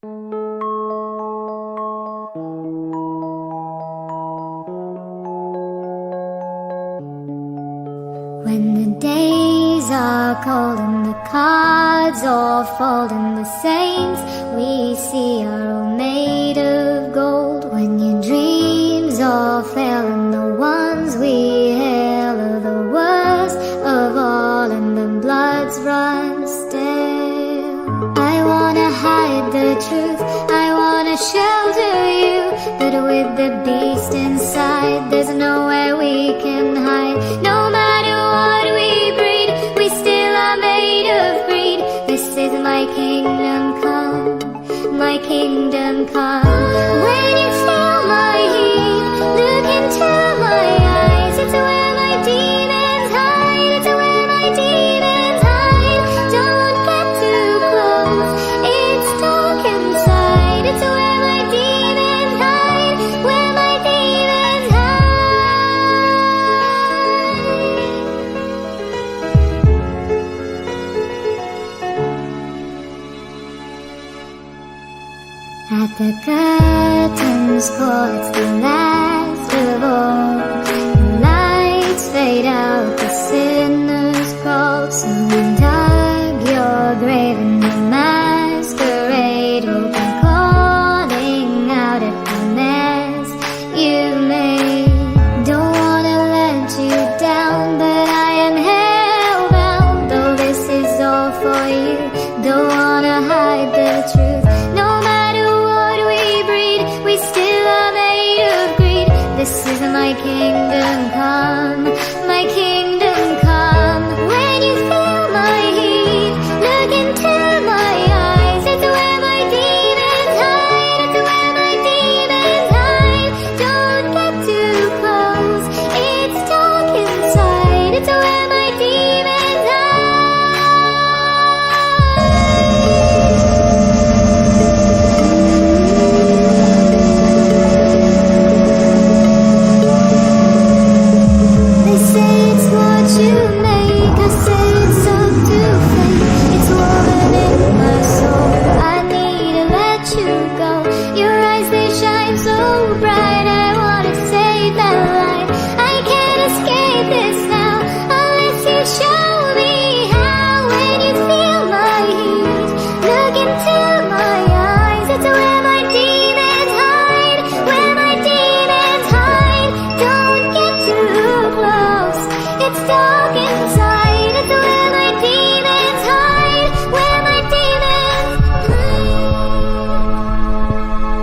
When the days are cold and the cards all fold and the saints we see are all made of gold. When your dreams all fail and the ones we hail are the worst of all and the bloods run stale. I wanna hide the truth, I wanna shelter you, but with the beast inside there's nowhere we can hide. No matter what we breed, we still are made of greed. This is my kingdom come, my kingdom come. When you feel my heat, look into my eyes. It's where my demons hide, it's where my demons hide. Don't get too close, it's dark inside. It's where my demons hide, where my demons hide. At the curtain's call, it's the last of all. The lights fade out, the sinners crawl. Someone dug your grave in the masquerade, open calling out at the mess you made. Don't wanna let you down, but I am hellbound. Though this is all for you, don't wanna hide the truth. No matter what we breed, we still are made of greed. This is my kingdom come, my kingdom come. When you feel my heat, look into my eyes. It's where my demons hide, it's where my demons hide. Don't get too close, it's dark inside. It's where my demons They say it's what you make, I say it's up to fate. It's woven in my soul, I need to let you go. Your eyes, they shine so bright, I wanna save that light. I can't escape this now, unless you show me how. When you feel my heat, look into